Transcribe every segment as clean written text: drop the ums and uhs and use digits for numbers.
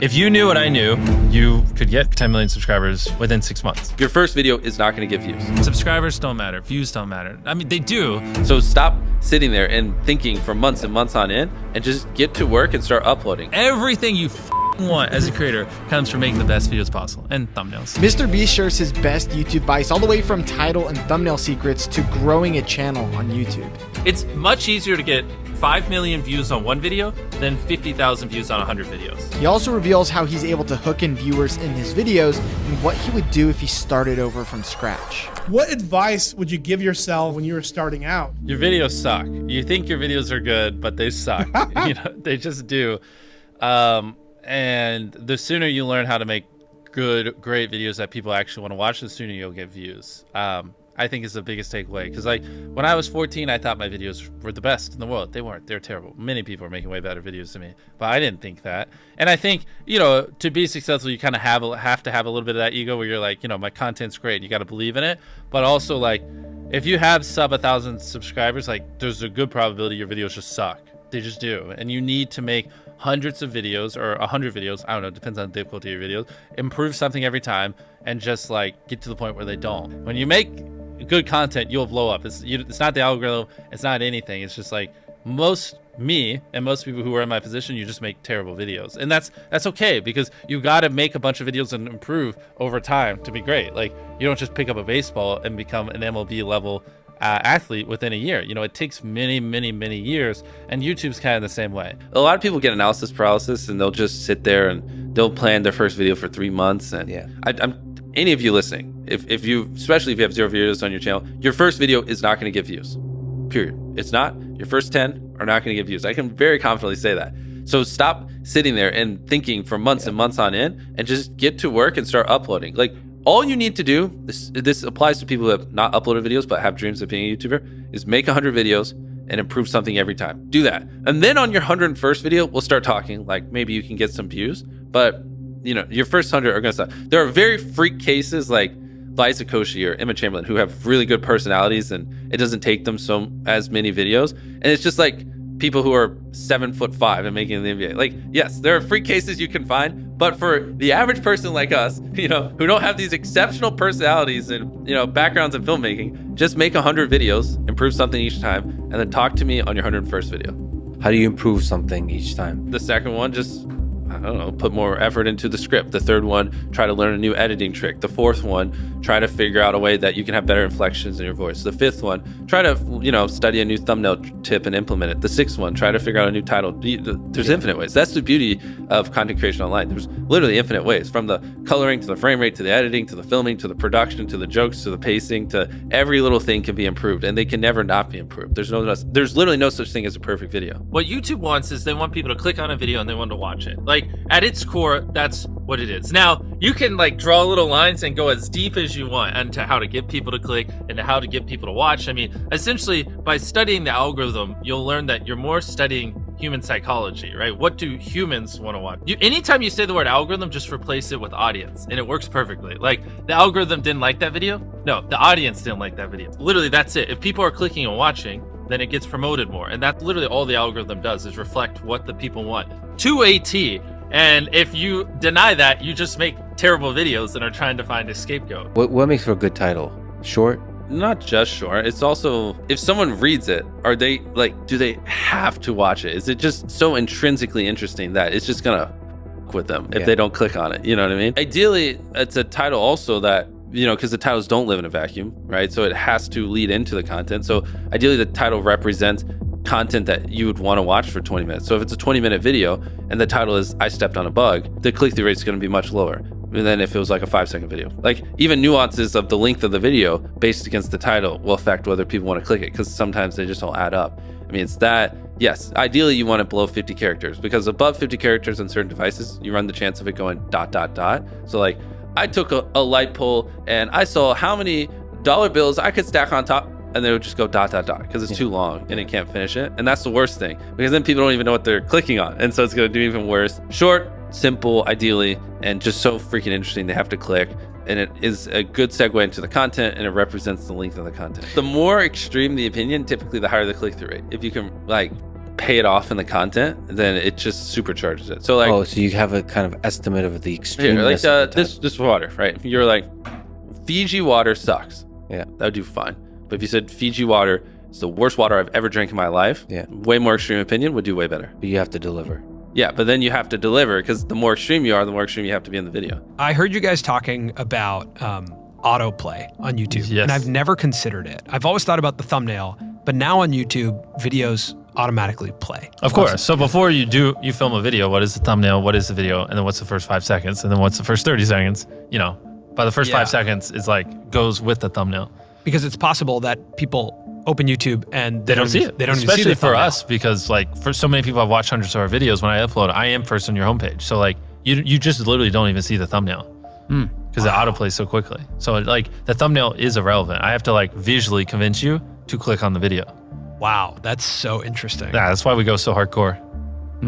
If you knew what I knew, you could get 10 million subscribers within 6 months. Your first video is not going to get views. Subscribers don't matter, views don't matter. I mean, they do. So stop sitting there and thinking for months and months on end and just get to work and start uploading. Everything you want as a creator comes from making the best videos possible and thumbnails. MrBeast shares his best YouTube advice all the way from title and thumbnail secrets to growing a channel on YouTube. It's much easier to get 5 million views on one video than 50,000 views on 100 videos. He also reveals how he's able to hook in viewers in his videos and what he would do if he started over from scratch. What advice would you give yourself when you were starting out? Your videos suck. You think your videos are good, but they suck. You know, they just do. And the sooner you learn how to make good, great videos that people actually want to watch, the sooner you'll get views. I think is the biggest takeaway. Because like when I was 14, I thought my videos were the best in the world. They weren't. They're terrible. Many people are making way better videos than me, but I didn't think that. And I think, you know, to be successful, you kind of have to have a little bit of that ego where you're like, you know, my content's great and you got to believe in it. But also like, if you have sub 1,000 subscribers, like there's a good probability your videos just suck. They just do. And you need to make hundreds of videos or 100 videos. I don't know. Depends on the difficulty of your videos. Improve something every time and just like get to the point where they don't. When you make good content, you'll blow up. It's not the algorithm. It's not anything. It's just like me and most people who are in my position, you just make terrible videos. And that's okay, because you got to make a bunch of videos and improve over time to be great. Like you don't just pick up a baseball and become an MLB level athlete within a year. You know, it takes many years, and YouTube's kind of the same way. A lot of people get analysis paralysis and they'll just sit there and they'll plan their first video for 3 months. And yeah, any of you listening, if you, especially if you have 0 videos on your channel, your first video is not going to get views, period. It's not. Your first 10 are not going to get views. I can very confidently say that. So stop sitting there and thinking for months and months on end and just get to work and start uploading. Like all you need to do, this applies to people who have not uploaded videos but have dreams of being a YouTuber, is make 100 videos and improve something every time. Do that. And then on your 101st video, we'll start talking, like maybe you can get some views, but you know, your first 100 are gonna suck. There are very freak cases like Liza Koshy or Emma Chamberlain who have really good personalities and it doesn't take them as many videos. And it's just like people who are 7'5" and making the NBA. Like, yes, there are freak cases you can find, but for the average person like us, you know, who don't have these exceptional personalities and, you know, backgrounds in filmmaking, just make 100 videos, improve something each time, and then talk to me on your 101st video. How do you improve something each time? The second one, just, I don't know, put more effort into the script. The third one, try to learn a new editing trick. The fourth one, try to figure out a way that you can have better inflections in your voice. The fifth one, try to, you know, study a new thumbnail tip and implement it. The sixth one, try to figure out a new title. There's infinite ways. That's the beauty of content creation online. There's literally infinite ways, from the coloring to the frame rate to the editing to the filming to the production to the jokes to the pacing to every little thing can be improved, and they can never not be improved. There's literally no such thing as a perfect video. What YouTube wants is they want people to click on a video and they want to watch it. Like at its core, that's what it is. Now you can like draw little lines and go as deep as you want into how to get people to click and to how to get people to watch. I mean, essentially by studying the algorithm, you'll learn that you're more studying human psychology, right? What do humans want to watch? Anytime you say the word algorithm, just replace it with audience and it works perfectly. Like the algorithm didn't like that video. No, the audience didn't like that video. Literally, that's it. If people are clicking and watching, then it gets promoted more. And that's literally all the algorithm does, is reflect what the people want to a T. And if you deny that, you just make terrible videos and are trying to find a scapegoat. What makes for a good title? Short? Not just short. It's also, if someone reads it, are they like, do they have to watch it? Is it just so intrinsically interesting that it's just gonna with them if they don't click on it? You know what I mean? Ideally, it's a title also that, you know, because the titles don't live in a vacuum, right? So it has to lead into the content. So ideally the title represents content that you would want to watch for 20 minutes. So if it's a 20-minute video and the title is I stepped on a bug, the click-through rate is going to be much lower than if it was like a 5-second video. Like even nuances of the length of the video based against the title will affect whether people want to click it, because sometimes they just don't add up. I mean, it's that, yes, ideally you want it below 50 characters, because above 50 characters on certain devices, you run the chance of it going ... So like I took a light pole and I saw how many dollar bills I could stack on top, and they would just go ... because it's too long and it can't finish it. And that's the worst thing, because then people don't even know what they're clicking on. And so it's going to do even worse. Short, simple, ideally, and just so freaking interesting they have to click. And it is a good segue into the content, and it represents the length of the content. The more extreme the opinion, typically the higher the click-through rate. If you can like pay it off in the content, then it just supercharges it. So like, Oh, so you have a kind of estimate of the extreme. here, like this water, right? You're like, Fiji water sucks. Yeah. That would do fine. But if you said Fiji water is the worst water I've ever drank in my life, Yeah. way more extreme opinion would do way better. But you have to deliver. Yeah, but then you have to deliver, because the more extreme you are, the more extreme you have to be in the video. I heard you guys talking about autoplay on YouTube, Yes. and I've never considered it. I've always thought about the thumbnail, but now on YouTube, videos automatically play. Of course. So before you film a video, what is the thumbnail? What is the video? And then what's the first 5 seconds? And then what's the first 30 seconds? You know, by the first Yeah. 5 seconds is like goes with the thumbnail. Because it's possible that people open YouTube and They don't see it. They don't Especially even see the for thumbnail. us, because like for so many people I've watched hundreds of our videos, when I upload, I am first on your homepage. So like you just literally don't even see the thumbnail because it autoplays so quickly. So like the thumbnail is irrelevant. I have to like visually convince you to click on the video. Wow, that's so interesting. Yeah, that's why we go so hardcore.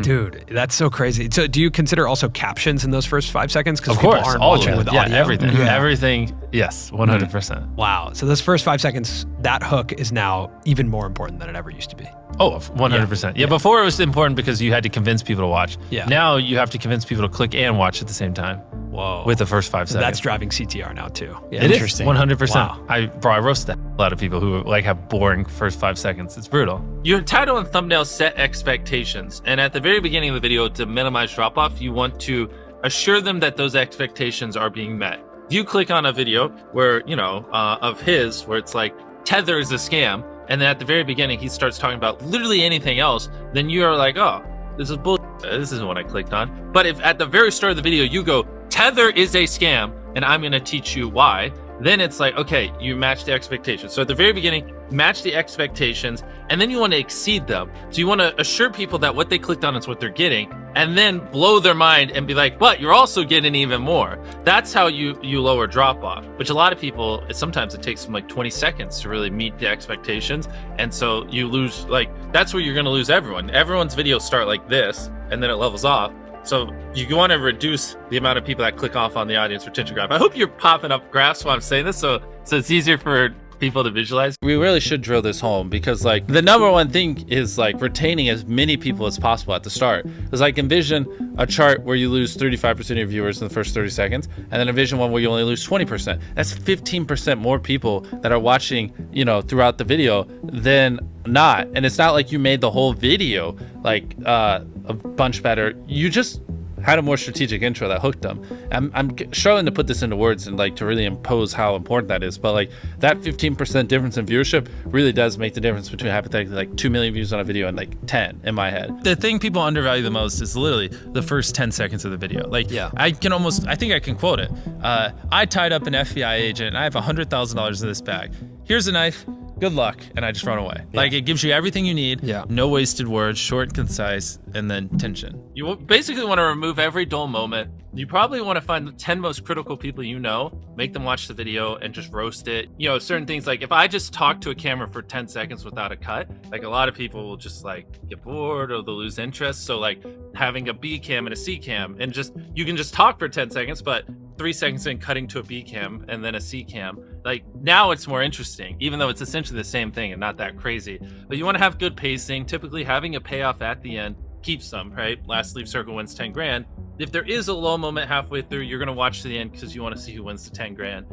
Dude, that's so crazy. So do you consider also captions in those first 5 seconds? Because Of people course, aren't all of watching it. with Yeah, audio. everything. Yeah. Everything. Yes, 100%. Wow. So those first 5 seconds, that hook is now even more important than it ever used to be. Oh, 100%. Yeah, before it was important because you had to convince people to watch. Yeah. Now you have to convince people to click and watch at the same time. Whoa. With the first 5 So seconds. that's driving CTR now too. Yeah. It is Interesting. 100%. Wow. I roasted a lot of people who like have boring first 5 seconds. It's brutal. Your title and thumbnail set expectations, and at the very beginning of the video, to minimize drop off, you want to assure them that those expectations are being met. If you click on a video where, you know, of his, where it's like, Tether is a scam, and then at the very beginning he starts talking about literally anything else, then you are like, oh, this is bullshit. This isn't what I clicked on. But if at the very start of the video you go, Tether is a scam, and I'm going to teach you why, then it's like, okay, you match the expectations. So at the very beginning, match the expectations, and then you want to exceed them. So you want to assure people that what they clicked on is what they're getting, and then blow their mind and be like, but you're also getting even more. That's how you lower drop off, which a lot of people, sometimes it takes them like 20 seconds to really meet the expectations. And so you lose, like, that's where you're going to lose everyone. Everyone's videos start like this, and then it levels off. So you want to reduce the amount of people that click off on the audience retention graph. I hope you're popping up graphs while I'm saying this, so it's easier for people to visualize. We really should drill this home because like the number one thing is like retaining as many people as possible at the start. Because like envision a chart where you lose 35% of your viewers in the first 30 seconds, and then envision one where you only lose 20%. That's 15% more people that are watching, you know, throughout the video than not. And it's not like you made the whole video like a bunch better. You just had a more strategic intro that hooked them. I'm struggling to put this into words and like to really impose how important that is, but like that 15% difference in viewership really does make the difference between hypothetically like 2 million views on a video and like 10 in my head. The thing people undervalue the most is literally the first 10 seconds of the video. Like, Yeah. I think I can quote it. I tied up an FBI agent and I have $100,000 in this bag. Here's a knife. Good luck, and I just run away. Like, it gives you everything you need. Yeah. No wasted words, short and concise, and then tension. You basically want to remove every dull moment. You probably want to find the 10 most critical people you know, make them watch the video and just roast it. You know, certain things like if I just talk to a camera for 10 seconds without a cut, like a lot of people will just like get bored or they'll lose interest. So like having a B cam and a C cam and just, you can just talk for 10 seconds, but 3 seconds in cutting to a B cam and then a C cam. Like now it's more interesting, even though it's essentially the same thing and not that crazy. But you want to have good pacing, typically having a payoff at the end keeps them, right? Last leave circle wins 10 grand. If there is a low moment halfway through, you're going to watch to the end because you want to see who wins the 10 grand.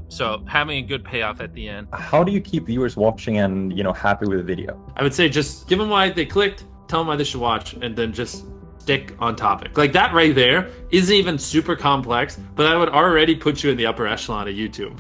So having a good payoff at the end. How do you keep viewers watching and, you know, happy with the video? I would say just give them why they clicked, tell them why they should watch, and then just stick on topic. Like that right there isn't even super complex, but that would already put you in the upper echelon of YouTube.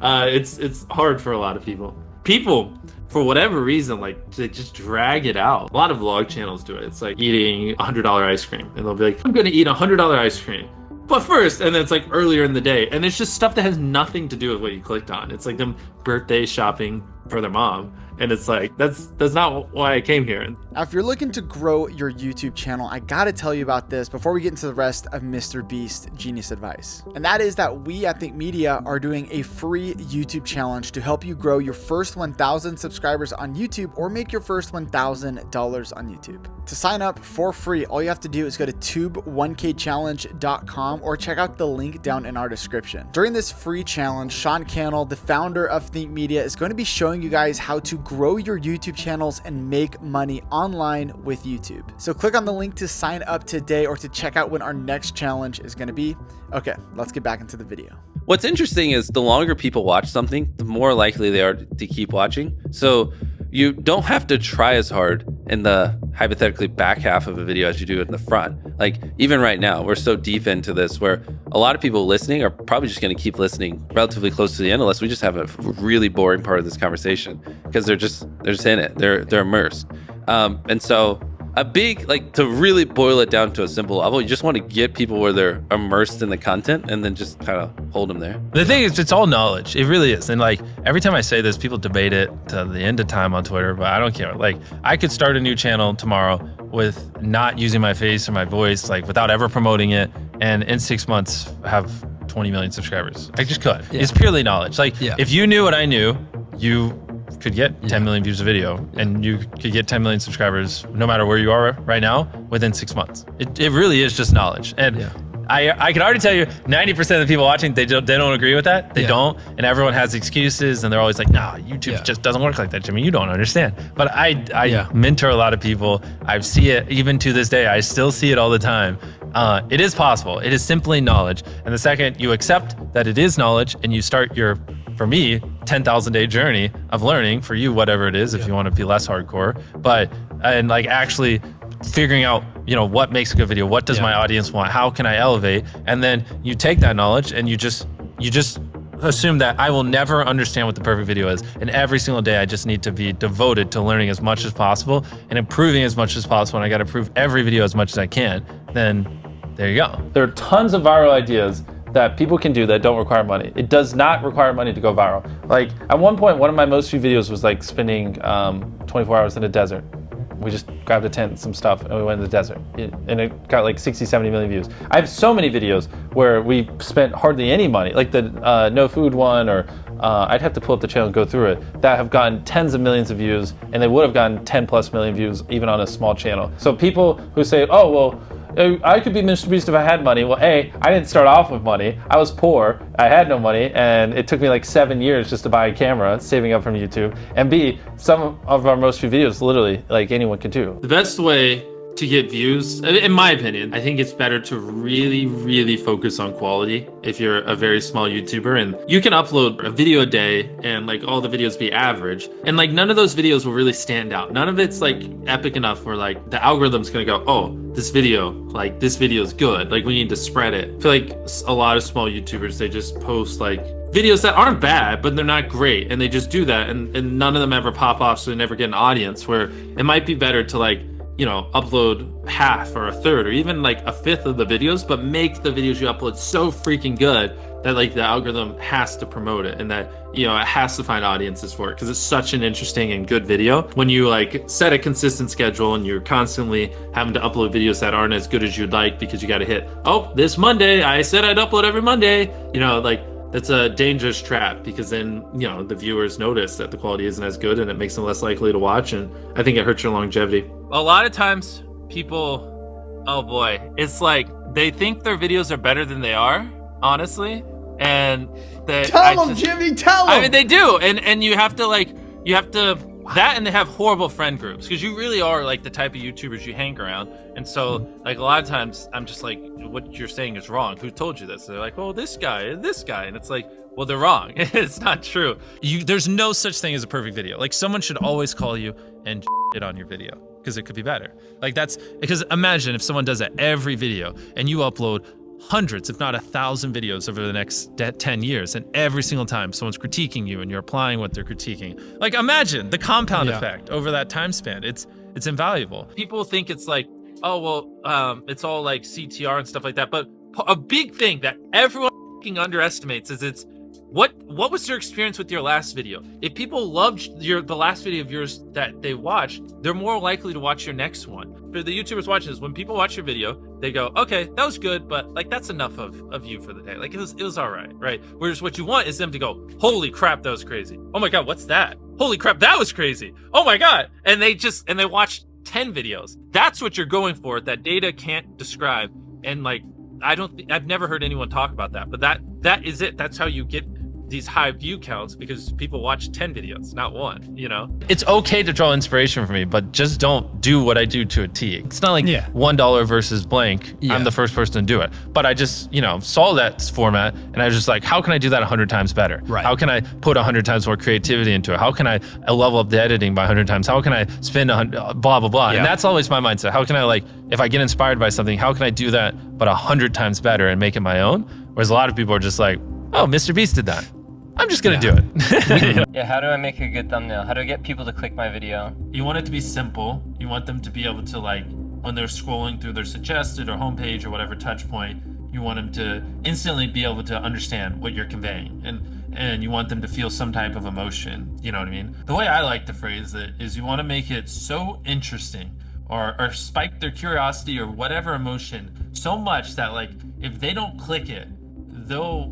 It's hard for a lot of people. People, for whatever reason, like they just drag it out. A lot of vlog channels do it. It's like eating $100 ice cream, and they'll be like, I'm gonna eat $100 ice cream. But first, and then it's like earlier in the day, and it's just stuff that has nothing to do with what you clicked on. It's like them birthday shopping for their mom. And it's like, that's not why I came here. Now, if you're looking to grow your YouTube channel, I gotta tell you about this before we get into the rest of MrBeast Genius Advice. And that is that we at Think Media are doing a free YouTube challenge to help you grow your first 1,000 subscribers on YouTube or make your first $1,000 on YouTube. To sign up for free, all you have to do is go to tube1kchallenge.com or check out the link down in our description. During this free challenge, Sean Cannell, the founder of Think Media, is going to be showing you guys how to grow your YouTube channels and make money online with YouTube. So click on the link to sign up today or to check out when our next challenge is going to be. Okay, let's get back into the video. What's interesting is the longer people watch something, the more likely they are to keep watching. So you don't have to try as hard in the hypothetically back half of a video as you do in the front. Like even right now, we're so deep into this where a lot of people listening are probably just going to keep listening relatively close to the end unless we just have a really boring part of this conversation because they're just in it. They're immersed. And so a big, like, to really boil it down to a simple level, you just want to get people where they're immersed in the content and then just kind of hold them there. The thing is, it's all knowledge. It really is. And like every time I say this, people debate it to the end of time on Twitter, but I don't care. Like I could start a new channel tomorrow with not using my face or my voice, like without ever promoting it. And in 6 months have 20 million subscribers. I just could. Yeah. It's purely knowledge. Like if you knew what I knew, you could get 10 million views a video and you could get 10 million subscribers no matter where you are right now within 6 months. It really is just knowledge. And I can already tell you 90% of the people watching, they don't agree with that. They don't. And everyone has excuses and they're always like, nah, YouTube just doesn't work like that, Jimmy. You don't understand. But I mentor a lot of people. I see it even to this day. I still see it all the time. It is possible. It is simply knowledge. And the second you accept that it is knowledge and you start your, for me, 10,000 day journey of learning, for you, whatever it is, if you want to be less hardcore, and like actually figuring out, you know, what makes a good video, what does my audience want, how can I elevate? And then you take that knowledge and you just assume that I will never understand what the perfect video is. And every single day I just need to be devoted to learning as much as possible and improving as much as possible. And I got to improve every video as much as I can. Then there you go. There are tons of viral ideas that people can do that don't require money. It does not require money to go viral. Like at one point, one of my most viewed videos was like spending 24 hours in a desert. We just grabbed a tent and some stuff and we went in the desert. And it got like 60, 70 million views. I have so many videos where we spent hardly any money, like the no food one, or I'd have to pull up the channel and go through it, that have gotten tens of millions of views, and they would have gotten 10 plus million views even on a small channel. So people who say, oh, well, I could be MrBeast if I had money. Well, A, I didn't start off with money. I was poor. I had no money, and it took me like 7 years just to buy a camera, saving up from YouTube. And B, some of our most viewed videos, literally, like anyone could do. The best way to get views, in my opinion, I think it's better to really, really focus on quality if you're a very small YouTuber. And you can upload a video a day and like all the videos be average. And like none of those videos will really stand out. None of it's like epic enough where like the algorithm's gonna go, oh, this video is good. Like we need to spread it. I feel like a lot of small YouTubers, they just post like videos that aren't bad, but they're not great. And they just do that. And none of them ever pop off, so they never get an audience, where it might be better to like, you know, upload half or a third or even like a fifth of the videos, but make the videos you upload so freaking good that like the algorithm has to promote it and that, you know, it has to find audiences for it because it's such an interesting and good video. When you like set a consistent schedule and you're constantly having to upload videos that aren't as good as you'd like because you got to hit, oh, this Monday, I said I'd upload every Monday, you know, like that's a dangerous trap because then, you know, the viewers notice that the quality isn't as good and it makes them less likely to watch. And I think it hurts your longevity. A lot of times people, oh boy, it's like they think their videos are better than they are, honestly. And tell them, Jimmy, tell them. I mean, they do. And you have to that, and they have horrible friend groups because you really are like the type of YouTubers you hang around. And so like a lot of times I'm just like, what you're saying is wrong. Who told you this? They're like, well, this guy. And it's like, well, they're wrong. It's not true. There's no such thing as a perfect video. Like someone should always call you and shit on your video because it could be better. Like that's because imagine if someone does that every video and you upload hundreds, if not 1,000 videos over the next 10 years. And every single time someone's critiquing you and you're applying what they're critiquing. Like imagine the compound effect over that time span. It's invaluable. People think it's like, oh, well, it's all like CTR and stuff like that. But a big thing that everyone underestimates is it's, what was your experience with your last video? If people loved the last video of yours that they watched, they're more likely to watch your next one. For the YouTubers watching this, when people watch your video, they go, okay, that was good, but like that's enough of you for the day. Like it was all right? Whereas what you want is them to go, holy crap, that was crazy. Oh my God, what's that? Holy crap, that was crazy. Oh my God. And they watch 10 videos. That's what you're going for, that data can't describe. And like, I've never heard anyone talk about that, but that is it. That's how you get these high view counts because people watch 10 videos, not one, you know? It's okay to draw inspiration from me, but just don't do what I do to a T. It's not like Yeah. $1 versus blank. Yeah. I'm the first person to do it. But I just, you know, saw that format and I was just like, how can I do that 100 times better? Right. How can I put 100 times more creativity into it? How can I level up the editing by 100 times? How can I spend 100, blah, blah, blah. Yeah. And that's always my mindset. How can I, like, if I get inspired by something, how can I do that but 100 times better and make it my own? Whereas a lot of people are just like, oh, MrBeast did that. I'm just gonna do it. Yeah, how do I make a good thumbnail? How do I get people to click my video? You want it to be simple. You want them to be able to, like, when they're scrolling through their suggested or homepage or whatever touch point, you want them to instantly be able to understand what you're conveying. And you want them to feel some type of emotion, you know what I mean? The way I like to phrase it is you want to make it so interesting or spike their curiosity or whatever emotion so much that, like, if they don't click it, they'll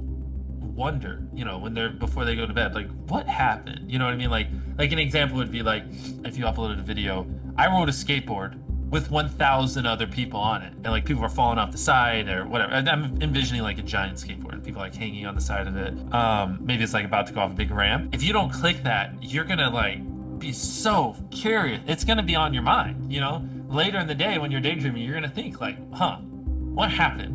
wonder, you know, when they're before they go to bed, like, what happened? You know what I mean? Like an example would be like if you uploaded a video, I rode a skateboard with 1,000 other people on it, and like people are falling off the side or whatever. And I'm envisioning like a giant skateboard and people like hanging on the side of it. Maybe it's like about to go off a big ramp. If you don't click that, you're gonna like be so curious. It's gonna be on your mind, you know? Later in the day when you're daydreaming, you're gonna think like, what happened?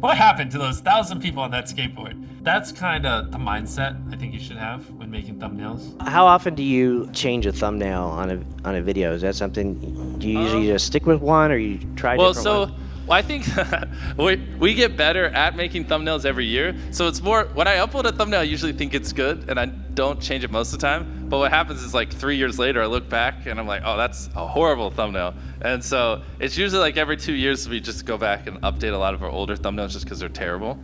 What happened to those 1,000 people on that skateboard? That's kind of the mindset I think you should have when making thumbnails. How often do you change a thumbnail on a video? Is that something, do you usually just stick with one or you try different ones? Well, I think we get better at making thumbnails every year. So it's more, when I upload a thumbnail, I usually think it's good and I don't change it most of the time. But what happens is like 3 years later, I look back and I'm like, oh, that's a horrible thumbnail. And so it's usually like every 2 years, we just go back and update a lot of our older thumbnails just because they're terrible.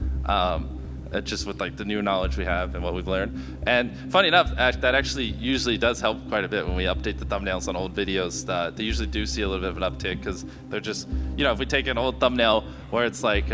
Just with like the new knowledge we have and what we've learned. And funny enough, that actually usually does help quite a bit when we update the thumbnails on old videos. They usually do see a little bit of an uptick because they're just, you know, if we take an old thumbnail where it's like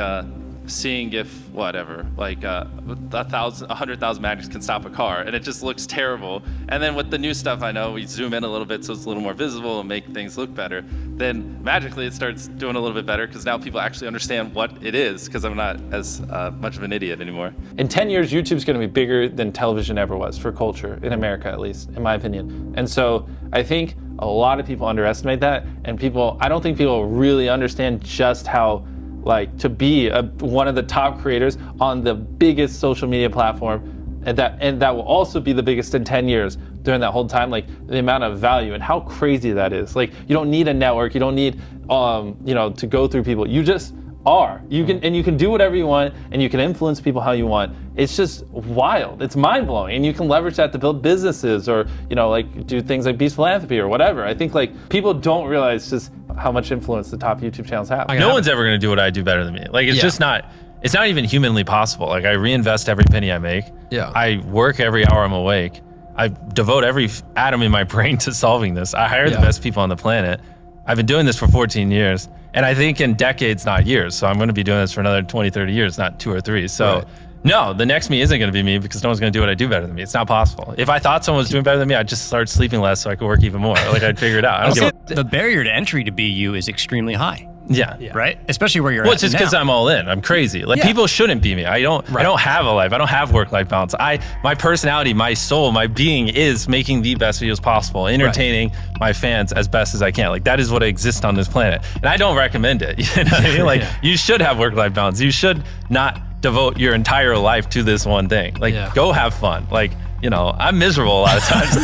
seeing if whatever, like 100,000 magnets can stop a car, and it just looks terrible. And then with the new stuff, I know we zoom in a little bit so it's a little more visible and make things look better. Then magically it starts doing a little bit better because now people actually understand what it is because I'm not as much of an idiot anymore. In 10 years, YouTube's going to be bigger than television ever was for culture, in America at least, in my opinion. And so I think a lot of people underestimate that, and I don't think people really understand just how, like, to be one of the top creators on the biggest social media platform, and that will also be the biggest in 10 years during that whole time, like the amount of value and how crazy that is. Like, you don't need a network, you don't need you know, to go through people. You just are. You can do whatever you want, and you can influence people how you want. It's just wild. It's mind-blowing, and you can leverage that to build businesses or, you know, like do things like Beast Philanthropy or whatever. I think like people don't realize just how much influence the top YouTube channels have. No one's ever gonna do what I do better than me. Like, it's just not. It's not even humanly possible. Like, I reinvest every penny I make. Yeah. I work every hour I'm awake. I devote every atom in my brain to solving this. I hire the best people on the planet. I've been doing this for 14 years. And I think in decades, not years. So I'm going to be doing this for another 20, 30 years, not 2 or 3. So no, the next me isn't going to be me because no one's going to do what I do better than me. It's not possible. If I thought someone was doing better than me, I'd just start sleeping less so I could work even more. Like, I'd figure it out. I don't give The barrier to entry to be you is extremely high. Yeah. Right? Especially where you're well, at it's just now. because I'm all in. I'm crazy. Like, people shouldn't be me. I don't have a life. I don't have work-life balance. My personality, my soul, my being is making the best videos possible, entertaining my fans as best as I can. Like, that is what exists on this planet. And I don't recommend it. You know what I mean? Like, you should have work-life balance. You should not devote your entire life to this one thing. Like, go have fun. Like, you know, I'm miserable a lot of times.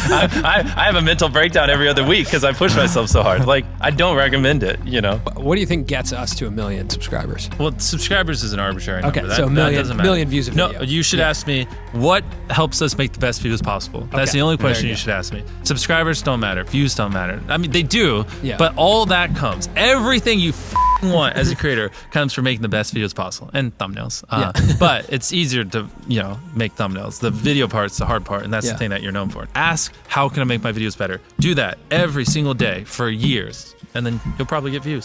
I have a mental breakdown every other week because I push myself so hard. Like, I don't recommend it, you know? What do you think gets us to 1 million subscribers? Well, subscribers is an arbitrary number. Okay, so a million views of video. No, you should ask me, what helps us make the best videos possible? That's the only question you should ask me. Subscribers don't matter. Views don't matter. I mean, they do, but all that comes. Everything you want as a creator comes from making the best videos possible and thumbnails. But it's easier to, you know, make thumbnails. The video part's the hard part, and that's the thing that you're known for. Ask, how can I make my videos better? Do that every single day for years, and then you'll probably get views.